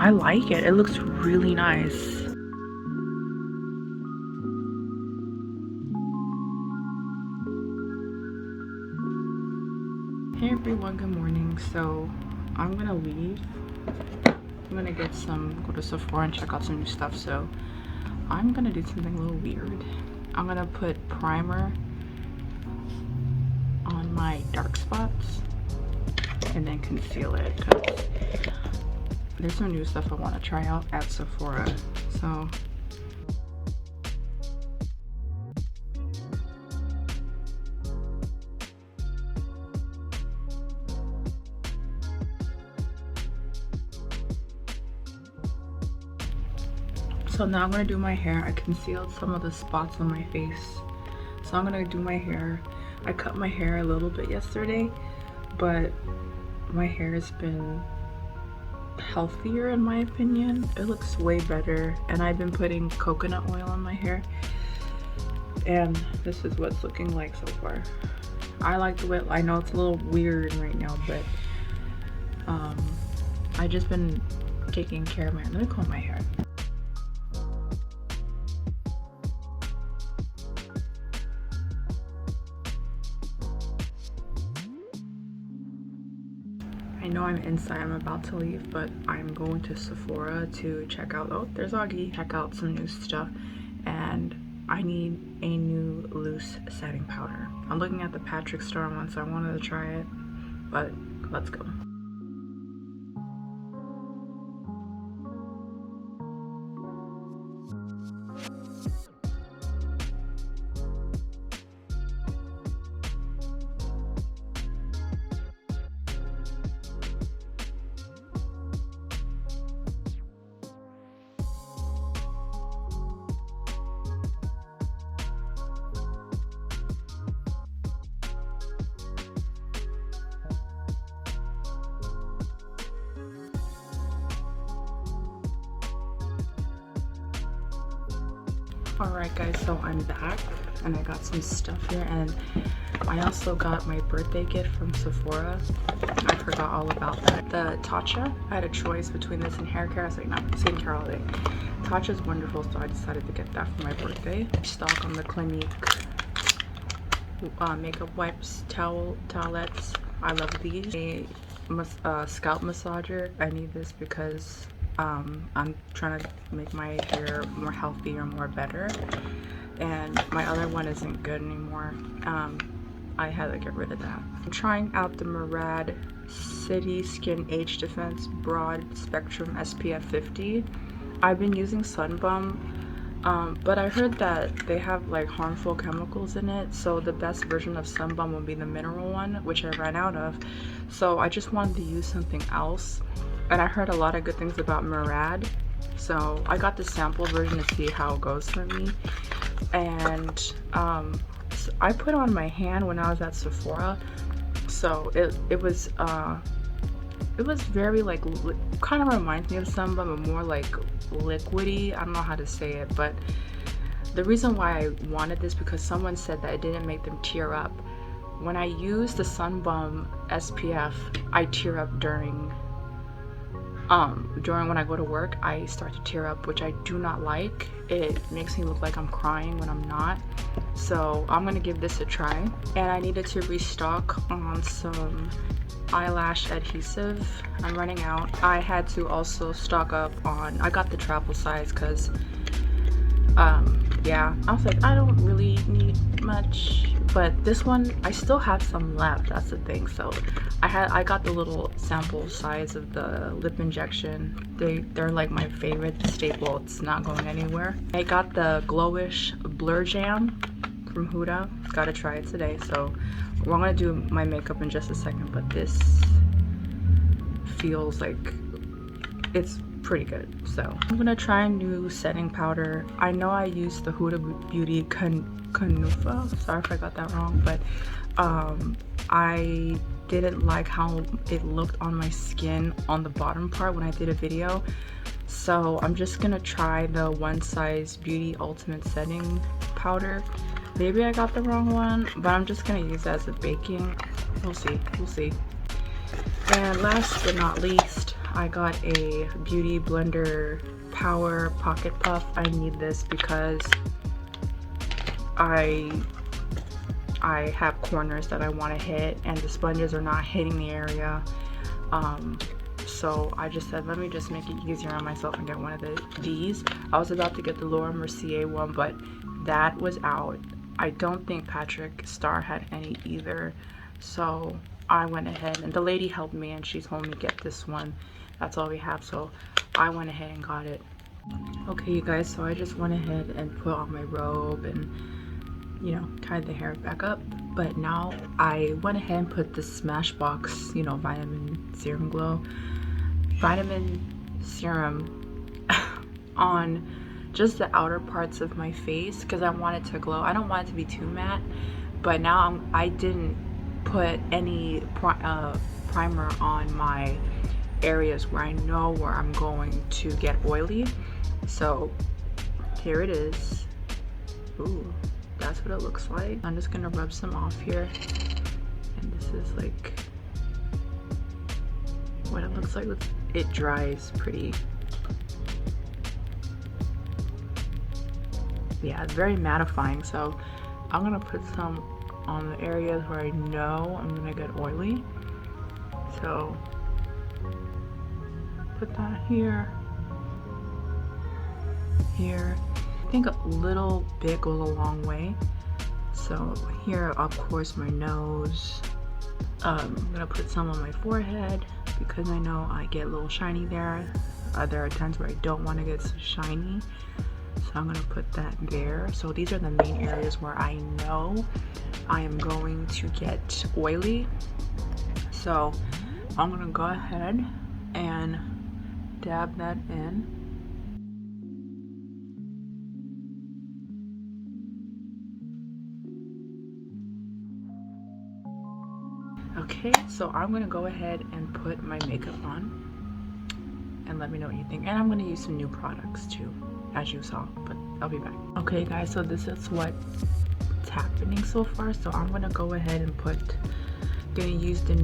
I like it. It looks really nice. Hey everyone, good morning. So I'm gonna leave. I'm gonna go to Sephora and check out some new stuff. So I'm gonna do something a little weird. I'm gonna put primer on my dark spots and then conceal it because there's some new stuff I want to try out at Sephora. So now I'm gonna do my hair. I concealed some of the spots on my face. So I'm gonna do my hair. I cut my hair a little bit yesterday, but my hair has been healthier in my opinion. It looks way better, and I've been putting coconut oil on my hair, and this is what it's looking like so far. I like the way, I know it's a little weird right now, but I just been taking care of my hair. Let me comb my hair. I know I'm inside, I'm about to leave, but I'm going to Sephora to check out, oh, there's Augie, check out some new stuff, and I need a new loose setting powder. I'm looking at the Patrick Star one, so I wanted to try it, but let's go. Alright guys, so I'm back and I got some stuff here, and I also got my birthday gift from Sephora. I forgot all about that. The Tatcha, I had a choice between this and hair care. I was like, no, skincare all day. Tatcha's wonderful, so I decided to get that for my birthday. Stock on the Clinique makeup wipes, towelettes. I love these. A scalp massager. I need this because I'm trying to make my hair more healthy or more better, and my other one isn't good anymore. I had to get rid of that. I'm trying out the Murad City Skin Age Defense Broad Spectrum SPF 50. I've been using Sunbum, but I heard that they have like harmful chemicals in it, so the best version of Sunbum will be the mineral one, which I ran out of. So I just wanted to use something else, and I heard a lot of good things about Murad, so I got the sample version to see how it goes for me. And so I put on my hand when I was at Sephora, so it was very like, kind of reminds me of Sunbum, but more like liquidy. I don't know how to say it, but the reason why I wanted this because someone said that it didn't make them tear up. When I use the Sunbum SPF, I tear up during when I go to work. I start to tear up, which I do not like. It makes me look like I'm crying when I'm not. So I'm gonna give this a try. And I needed to restock on some eyelash adhesive. I'm running out. I had to also stock up on, I got the travel size because yeah, I was like, I don't really need much, but this one I still have some left. That's the thing. So I got the little sample size of the lip injection. They're like my favorite staple. It's not going anywhere. I got the Glowish Blur Jam from Huda. Gotta try it today. So we're gonna do my makeup in just a second, but this feels like it's pretty good. So I'm gonna try a new setting powder. I know I used the Huda Beauty Canufa. Sorry if I got that wrong, but I didn't like how it looked on my skin on the bottom part when I did a video. So I'm just gonna try the One Size Beauty Ultimate Setting Powder. Maybe I got the wrong one, but I'm just gonna use it as a baking. We'll see. And last but not least, I got a Beauty Blender Power Pocket Puff. I need this because I have corners that I want to hit and the sponges are not hitting the area. So I just said, let me just make it easier on myself and get one of these. I was about to get the Laura Mercier one, but that was out. I don't think Patrick Star had any either. So I went ahead, and the lady helped me and she told me get this one. That's all we have, so I went ahead and got it. Okay, you guys, so I just went ahead and put on my robe and, you know, tied the hair back up. But now I went ahead and put the Smashbox, you know, Vitamin Serum Glow Vitamin Serum on just the outer parts of my face because I want it to glow. I don't want it to be too matte, but now I didn't put any primer on my areas where I know where I'm going to get oily. So here it is. Ooh, that's what it looks like. I'm just gonna rub some off here, and this is like what it looks like. It dries pretty. Yeah, it's very mattifying, so I'm gonna put some on the areas where I know I'm gonna get oily. So put that here, here. I think a little bit goes a long way. So here, of course, my nose. I'm gonna put some on my forehead because I know I get a little shiny there. There are times where I don't want to get so shiny, so I'm gonna put that there. So these are the main areas where I know I am going to get oily. So I'm gonna go ahead and dab that in. Okay, so I'm gonna go ahead and put my makeup on and let me know what you think. And I'm gonna use some new products too, as you saw, but I'll be back. Okay guys, so this is what's happening so far. So I'm gonna go ahead and gonna use the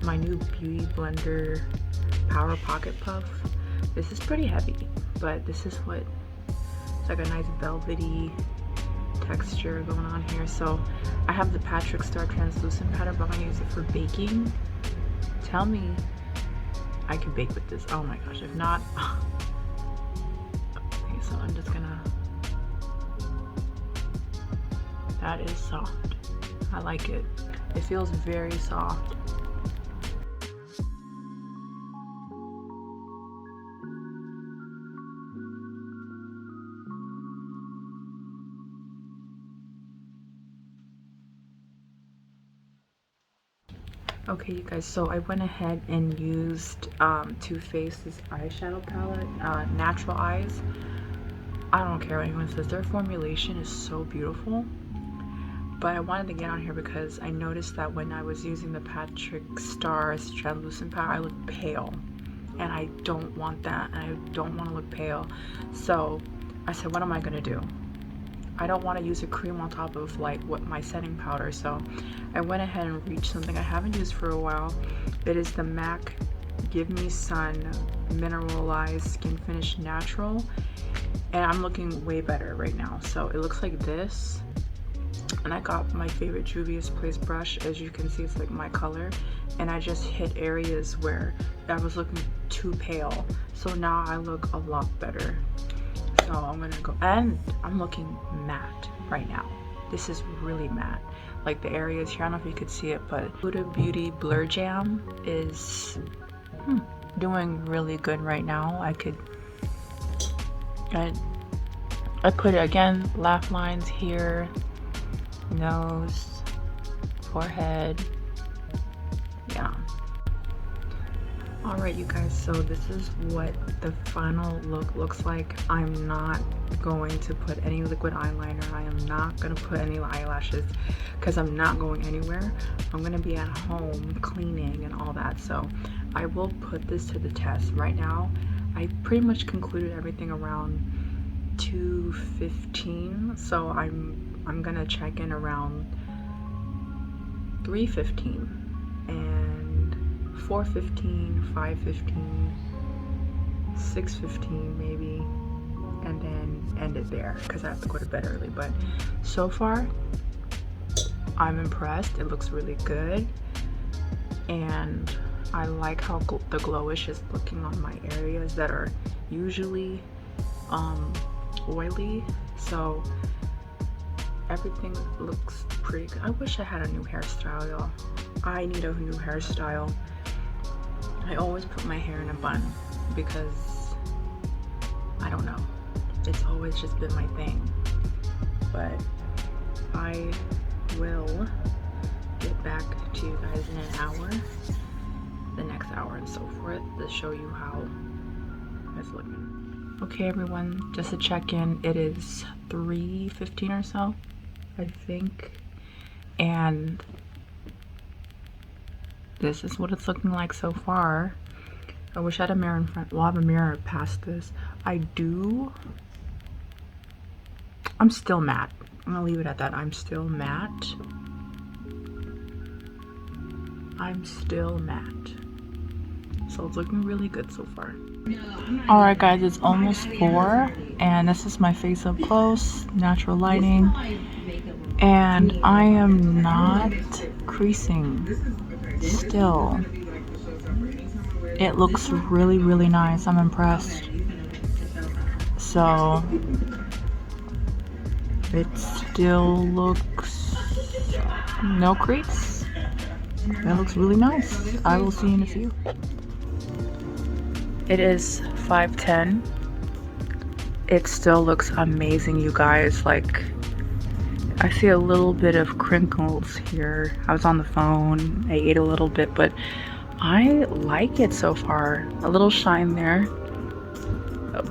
my new Beauty Blender Power Pocket Puff. This is pretty heavy, but this is what, it's like a nice velvety texture going on here. So I have the Patrick Star translucent powder, but I'm gonna use it for baking. Tell me I can bake with this. Oh my gosh, if not, okay, so I'm just gonna, that is soft. I like it. It feels very soft. Okay, you guys, so I went ahead and used Too Faced's eyeshadow palette, Natural Eyes. I don't care what anyone says, their formulation is so beautiful. But I wanted to get on here because I noticed that when I was using the Patrick Star's translucent powder, I looked pale. And I don't want that, and I don't want to look pale. So I said, what am I gonna do? I don't want to use a cream on top of like what my setting powder, so I went ahead and reached something I haven't used for a while. It is the MAC Give Me Sun Mineralized Skin Finish Natural, and I'm looking way better right now. So it looks like this, and I got my favorite Juvia's Place brush. As you can see, it's like my color, and I just hit areas where I was looking too pale, so now I look a lot better. So I'm gonna go, and I'm looking matte right now. This is really matte. Like the areas here, I don't know if you could see it, but Huda Beauty Blur Jam is doing really good right now. I put it again, laugh lines here, nose, forehead, yeah. Alright you guys, so this is what the final look looks like. I'm not going to put any liquid eyeliner. I am not going to put any eyelashes because I'm not going anywhere. I'm going to be at home cleaning and all that, so I will put this to the test. Right now, I pretty much concluded everything around 2:15, so I'm going to check in around 3:15 and 4:15, 5:15, 6:15 maybe, and then end it there because I have to go to bed early. But so far I'm impressed. It looks really good, and I like how the Glowish is looking on my areas that are usually oily, so everything looks pretty good. I wish I had a new hairstyle, y'all. I need a new hairstyle. I always put my hair in a bun because I don't know, it's always just been my thing. But I will get back to you guys in an hour, the next hour and so forth, to show you how it's looking. Okay everyone, just to check in, it is 3:15 or so, I think, and this is what it's looking like so far. I wish I had a mirror in front. Well, I have a mirror past this. I'm still matte. I'm gonna leave it at that. I'm still matte. So it's looking really good so far. Alright guys, it's almost 4 and this is my face up close, natural lighting, and I am not creasing still. It looks really, really nice. I'm impressed. So it still looks no crease. That looks really nice. I will see you in a few. It is 5:10. It still looks amazing, you guys. Like, I see a little bit of crinkles here. I was on the phone. I ate a little bit, but I like it so far. A little shine there.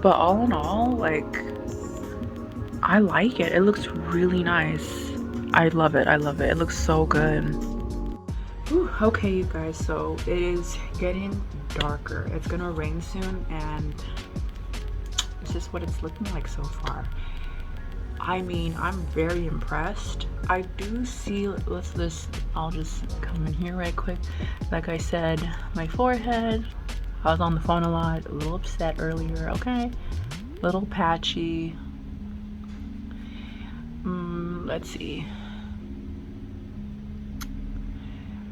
But all in all, like, I like it. It looks really nice. I love it. I love it. It looks so good. Whew, okay, you guys, so it is getting darker. It's gonna rain soon, and it's just what it's looking like so far. I mean, I'm very impressed. I do see, I'll just come in here right quick. Like I said, my forehead, I was on the phone a lot, a little upset earlier, okay? Little patchy. Let's see.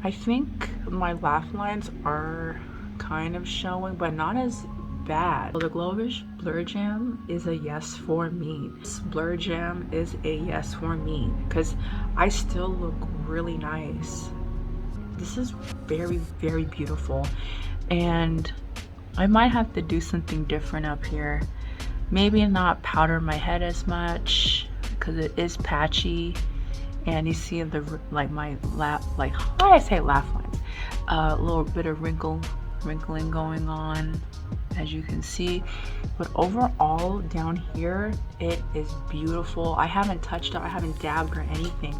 I think my laugh lines are kind of showing, but not as bad. So the Glowish Blur Jam is a yes for me. This Blur Jam is a yes for me because I still look really nice. This is very, very beautiful, and I might have to do something different up here. Maybe not powder my head as much because it is patchy. And you see the, like, my lap, like, why did I say laugh lines? A little bit of wrinkling going on, as you can see. But overall, down here, it is beautiful. I haven't touched it, I haven't dabbed or anything.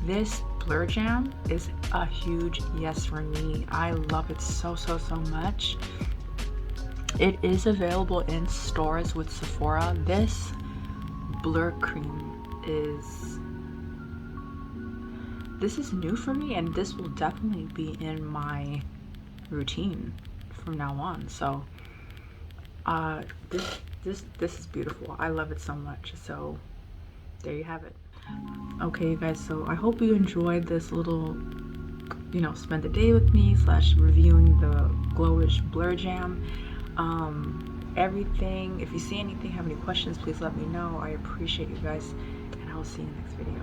This Blur Jam is a huge yes for me. I love it so, so, so much. It is available in stores with Sephora. This Blur Cream this is new for me, and this will definitely be in my routine from now on. So this is beautiful. I love it so much. So there you have it. Okay, you guys, so I hope you enjoyed this little, you know, spend the day with me / reviewing the Glowish Blur Jam. Everything. If you see anything, have any questions, please let me know. I appreciate you guys, and I will see you in the next video.